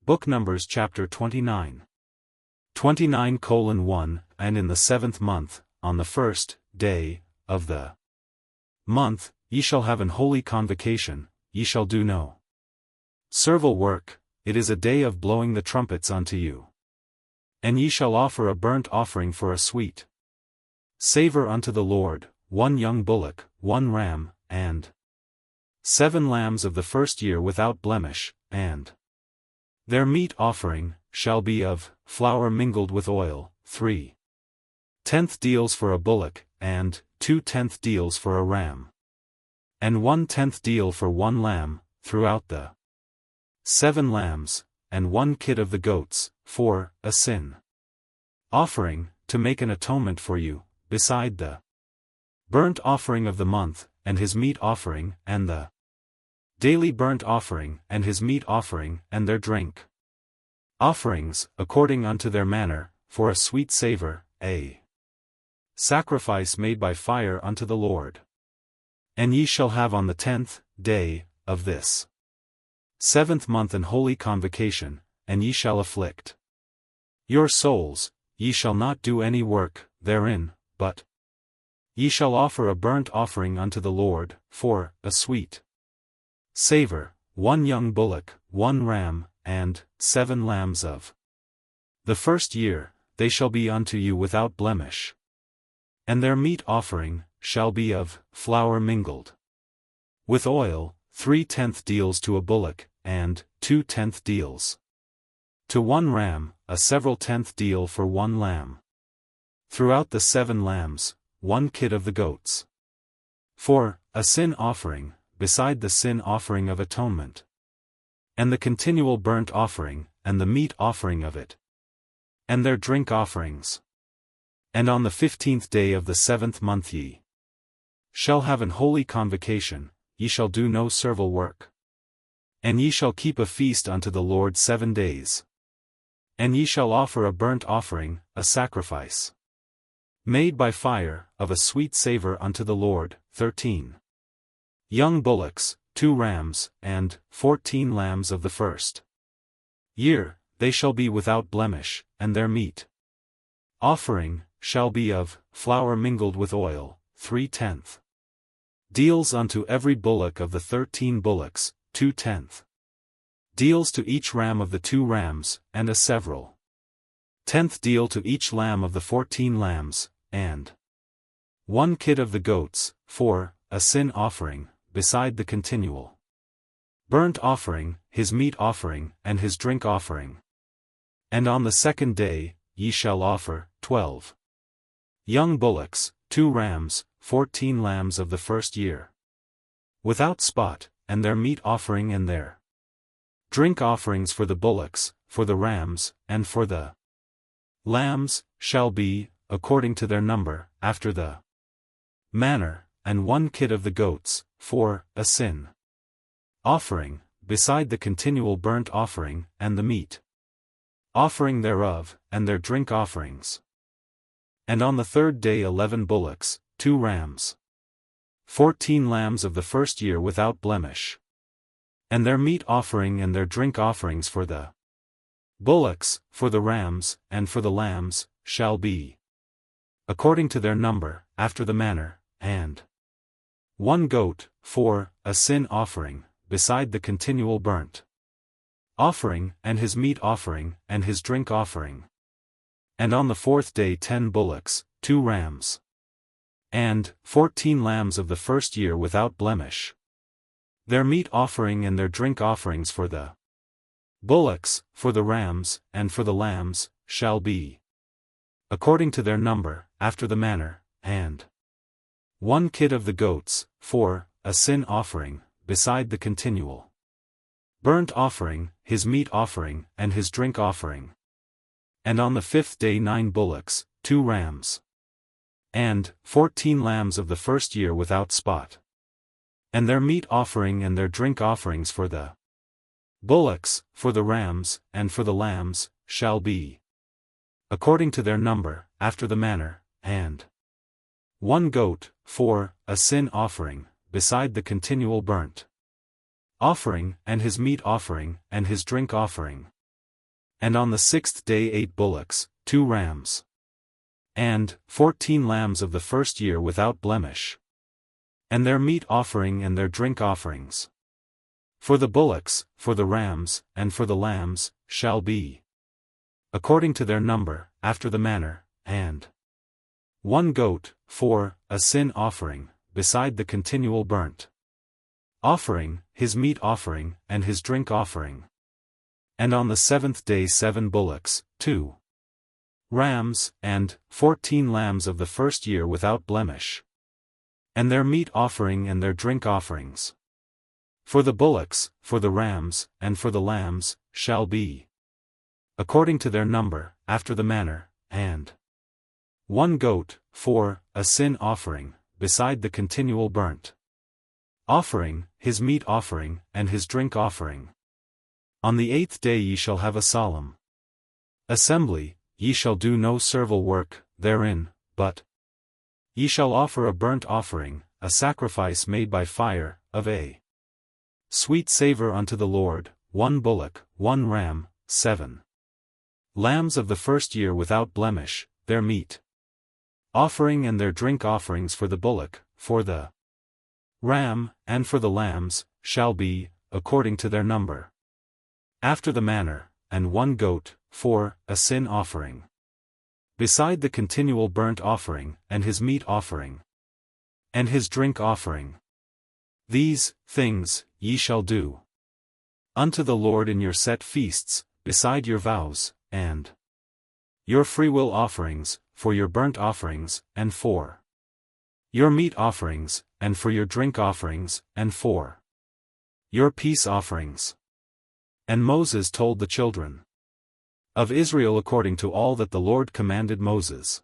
Book Numbers chapter 29. 29:1 And in the 7th month, on the 1st day of the month, ye shall have an holy convocation, ye shall do no servile work, it is a day of blowing the trumpets unto you. And ye shall offer a burnt offering for a sweet savour unto the Lord, 1 young bullock, 1 ram, and 7 lambs of the first year without blemish, and their meat offering shall be of flour mingled with oil, 3/10 deals for a bullock, and 2/10 deals for a ram, and 1/10 deal for 1 lamb, throughout the 7 lambs, and 1 kid of the goats, for a sin offering, to make an atonement for you, beside the burnt offering of the month, and his meat offering, and the daily burnt offering, and his meat offering, and their drink offerings, according unto their manner, for a sweet savour, a sacrifice made by fire unto the Lord. And ye shall have on the 10th day of this 7th month an holy convocation, and ye shall afflict your souls, ye shall not do any work therein, but ye shall offer a burnt offering unto the Lord, for a sweet savour, 1 young bullock, 1 ram, and 7 lambs of the first year, they shall be unto you without blemish. And their meat offering shall be of flour mingled with oil, 3/10 deals to a bullock, and 2/10 deals to 1 ram, a several 10th deal for 1 lamb. Throughout the 7 lambs, 1 kid of the goats, for a sin offering, beside the sin offering of atonement, and the continual burnt offering, and the meat offering of it, and their drink offerings. And on the 15th day of the 7th month ye shall have an holy convocation, ye shall do no servile work. And ye shall keep a feast unto the Lord 7 days. And ye shall offer a burnt offering, a sacrifice made by fire, of a sweet savour unto the Lord, 13 young bullocks, 2 rams, and 14 lambs of the first year, they shall be without blemish, and their meat offering shall be of flour mingled with oil, 3/10 deals unto every bullock of the 13 bullocks, 2/10 deals to each ram of the 2 rams, and a several 10th deal to each lamb of the 14 lambs, and 1 kid of the goats, for a sin offering, beside the continual burnt offering, his meat offering, and his drink offering. And on the 2nd day, ye shall offer 12 young bullocks, 2 rams, 14 lambs of the first year, without spot, and their meat offering and their drink offerings for the bullocks, for the rams, and for the lambs, shall be, according to their number, after the manner, and 1 kid of the goats, for a sin offering, beside the continual burnt offering, and the meat offering thereof, and their drink offerings. And on the 3rd day 11 bullocks, 2 rams, 14 lambs of the first year without blemish, and their meat offering and their drink offerings for the bullocks, for the rams, and for the lambs, shall be, according to their number, after the manner, and 1 goat, for a sin offering, beside the continual burnt offering, and his meat offering, and his drink offering. And on the 4th day 10 bullocks, 2 rams, and 14 lambs of the first year without blemish, their meat offering and their drink offerings for the bullocks, for the rams, and for the lambs, shall be, according to their number, after the manner, and 1 kid of the goats, for a sin offering, beside the continual burnt offering, his meat offering, and his drink offering. And on the 5th day 9 bullocks, 2 rams, and 14 lambs of the first year without spot, and their meat offering and their drink offerings for the bullocks, for the rams, and for the lambs, shall be, according to their number, after the manner, and 1 goat, for a sin offering, beside the continual burnt offering, and his meat offering, and his drink offering. And on the 6th day 8 bullocks, 2 rams, and 14 lambs of the first year without blemish. And their meat offering and their drink offerings. For the bullocks, for the rams, and for the lambs, shall be according to their number, after the manner, and 1 goat, for a sin offering, beside the continual burnt offering, his meat offering, and his drink offering. And on the 7th day 7 bullocks, 2 rams, and 14 lambs of the first year without blemish. And their meat offering and their drink offerings. For the bullocks, for the rams, and for the lambs, shall be according to their number, after the manner, and 1 goat, for a sin offering, beside the continual burnt offering, his meat offering, and his drink offering. On the 8th day ye shall have a solemn assembly, ye shall do no servile work therein, but ye shall offer a burnt offering, a sacrifice made by fire, of a sweet savour unto the Lord, 1 bullock, 1 ram, 7 lambs of the first year without blemish, their meat offering and their drink offerings for the bullock, for the ram, and for the lambs, shall be, according to their number. After the manner, and 1 goat, for a sin offering. Beside the continual burnt offering, and his meat offering, and his drink offering. These things ye shall do unto the Lord in your set feasts, beside your vows, and your freewill offerings, for your burnt offerings, and for your meat offerings, and for your drink offerings, and for your peace offerings. And Moses told the children of Israel according to all that the Lord commanded Moses.